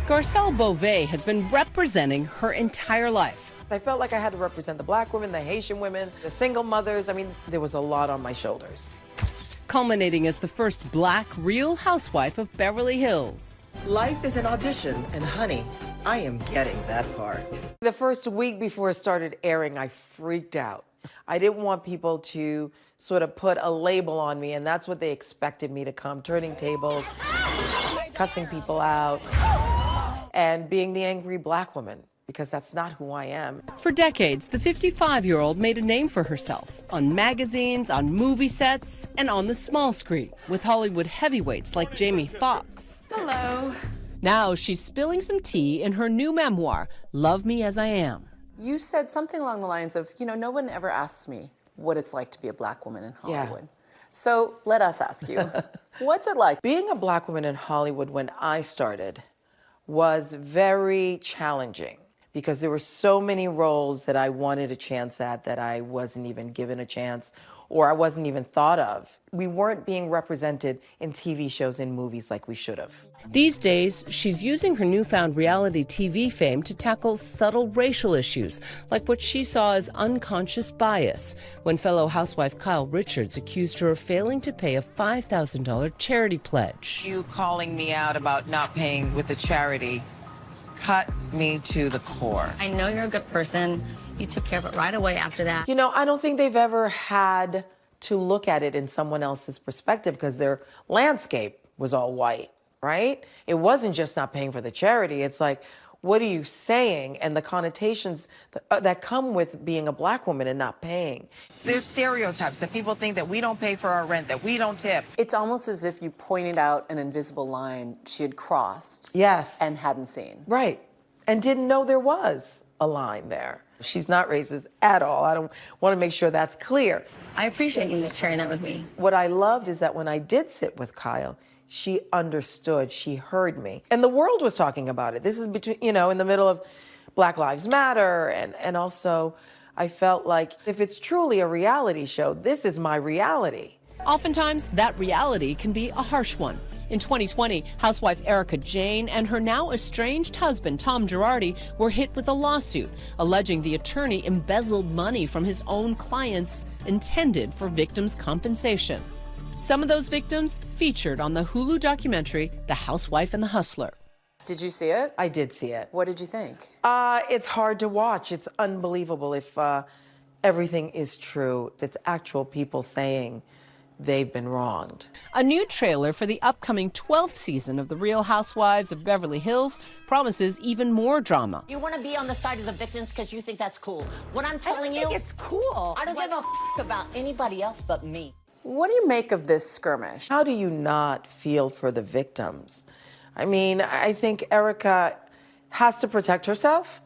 Garcelle Beauvais has been representing her entire life. I felt like I had to represent the black women, the Haitian women, the single mothers. I mean, there was a lot on my shoulders. Culminating as the first black real housewife of Beverly Hills. Life is an audition, and honey, I am getting that part. The first week before it started airing, I freaked out. I didn't want people to sort of put a label on me, and that's what they expected me to come, turning tables, cussing people out, and being the angry black woman, because that's not who I am. For decades, the 55-year-old made a name for herself on magazines, on movie sets, and on the small screen with Hollywood heavyweights like Jamie Foxx. Hello. Now she's spilling some tea in her new memoir, Love Me As I Am. You said something along the lines of, no one ever asks me what it's like to be a black woman in Hollywood. Yeah. So let us ask you, what's it like? Being a black woman in Hollywood when I started was very challenging because there were so many roles that I wanted a chance at that I wasn't even given a chance or I wasn't even thought of. We weren't being represented in TV shows and movies like we should have. These days, she's using her newfound reality TV fame to tackle subtle racial issues, like what she saw as unconscious bias when fellow housewife Kyle Richards accused her of failing to pay a $5,000 charity pledge. You calling me out about not paying with the charity cut me to the core. I know you're a good person. You took care of it right away after that. I don't think they've ever had to look at it in someone else's perspective because their landscape was all white, right? It wasn't just not paying for the charity. It's like, what are you saying? And the connotations that come with being a black woman and not paying. There's stereotypes that people think that we don't pay for our rent, that we don't tip. It's almost as if you pointed out an invisible line she had crossed. Yes. And hadn't seen. Right. And didn't know there was a line there. She's not racist at all. I don't want to make sure that's clear. I appreciate you sharing that with me. What I loved is that when I did sit with Kyle, she understood, she heard me. And the world was talking about it. This is between, in the middle of Black Lives Matter. And also, I felt like if it's truly a reality show, this is my reality. Oftentimes, that reality can be a harsh one. In 2020, housewife Erica Jane and her now estranged husband, Tom Girardi, were hit with a lawsuit alleging the attorney embezzled money from his own clients intended for victims' compensation. Some of those victims featured on the Hulu documentary, The Housewife and the Hustler. Did you see it? I did see it. What did you think? It's hard to watch. It's unbelievable if everything is true. It's actual people saying they've been wronged. A new trailer for the upcoming 12th season of The Real Housewives of Beverly Hills promises even more drama. You want to be on the side of the victims because you think that's cool. What I'm telling you, it's cool. I don't give a about anybody else but me. What do you make of this skirmish? How do you not feel for the victims? I mean, I think Erica has to protect herself,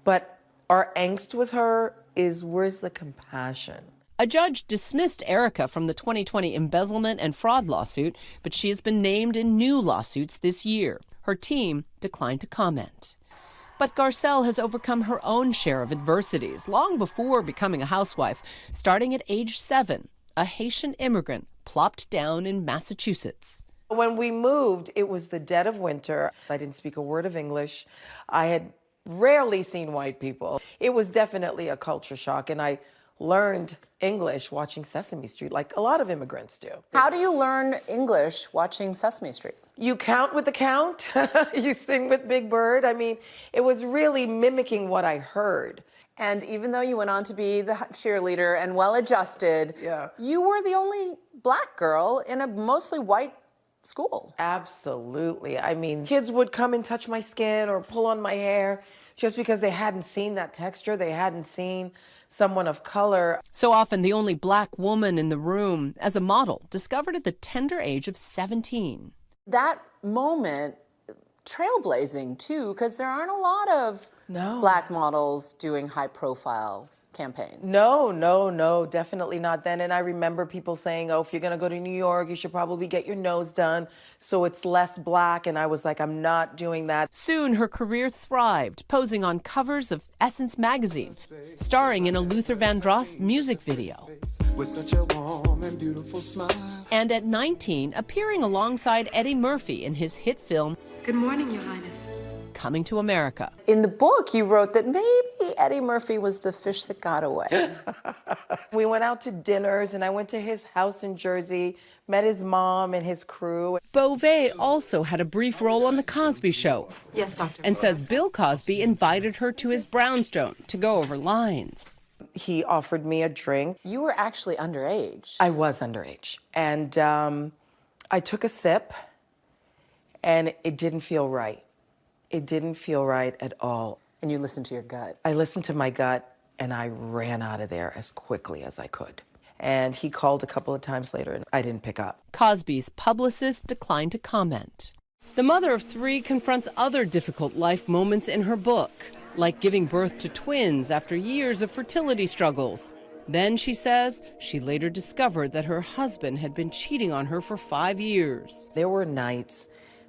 but our angst with her is, where's the compassion? A judge dismissed Erica from the 2020 embezzlement and fraud lawsuit, but she has been named in new lawsuits this year. Her team declined to comment. But Garcelle has overcome her own share of adversities long before becoming a housewife, starting at age 7. A Haitian immigrant plopped down in Massachusetts. When we moved, it was the dead of winter. I didn't speak a word of English. I had rarely seen white people. It was definitely a culture shock, and I learned English watching Sesame Street, like a lot of immigrants do. How do you learn English watching Sesame Street? You count with the count. You sing with Big Bird. I mean, it was really mimicking what I heard. And even though you went on to be the cheerleader and well-adjusted, you were the only black girl in a mostly white school. Absolutely. I mean, kids would come and touch my skin or pull on my hair just because they hadn't seen that texture, they hadn't seen someone of color. So often the only black woman in the room as a model, discovered at the tender age of 17. That moment, trailblazing too, because there aren't a lot of black models doing high-profile campaigns. No, definitely not then. And I remember people saying, oh, if you're going to go to New York, you should probably get your nose done so it's less black. And I was like, I'm not doing that. Soon her career thrived, posing on covers of Essence magazine, starring in a Luther Vandross music video. With such a warm and beautiful smile. And at 19, appearing alongside Eddie Murphy in his hit film, Good morning, Your Highness. coming to America. In the book, you wrote that maybe Eddie Murphy was the fish that got away. We went out to dinners, and I went to his house in Jersey, met his mom and his crew. Beauvais also had a brief role on The Cosby Show. Yes, Dr. And says Bill Cosby invited her to his brownstone to go over lines. He offered me a drink. You were actually underage. I was underage. And I took a sip, and it didn't feel right. It didn't feel right at all. And you listened to your gut. I listened to my gut, and I ran out of there as quickly as I could. And he called a couple of times later, and I didn't pick up. Cosby's publicist declined to comment. The mother of three confronts other difficult life moments in her book, like giving birth to twins after years of fertility struggles. Then, she says, she later discovered that her husband had been cheating on her for 5 years. There were nights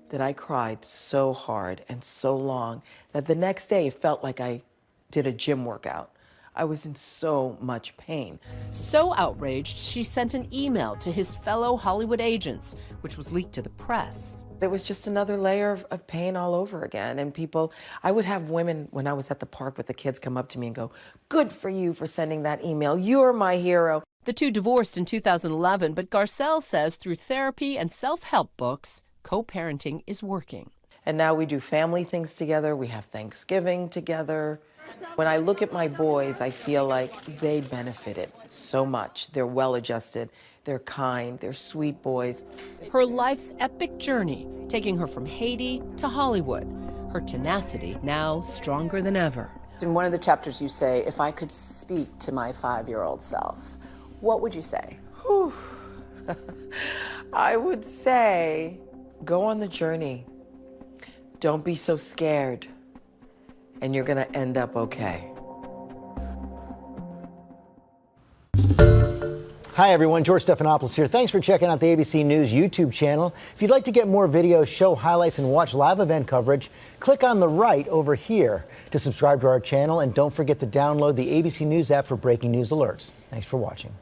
that I cried so hard and so long that the next day it felt like I did a gym workout. I was in so much pain. So outraged, she sent an email to his fellow Hollywood agents, which was leaked to the press. It was just another layer of pain all over again. And people, I would have women when I was at the park with the kids come up to me and go, "Good for you for sending that email. You're my hero." The two divorced in 2011, but Garcelle says through therapy and self-help books, co-parenting is working. And now we do family things together. We have Thanksgiving together. When I look at my boys, I feel like they benefited so much. They're well-adjusted, they're kind, they're sweet boys. Her life's epic journey, taking her from Haiti to Hollywood. Her tenacity now stronger than ever. In one of the chapters you say, if I could speak to my 5-year-old self, what would you say? Whew. I would say, go on the journey. Don't be so scared, and you're gonna end up okay. Hi everyone, George Stephanopoulos here. Thanks for checking out the ABC News YouTube channel. If you'd like to get more videos, show highlights, and watch live event coverage, click on the right over here to subscribe to our channel, and don't forget to download the ABC News app for breaking news alerts. Thanks for watching.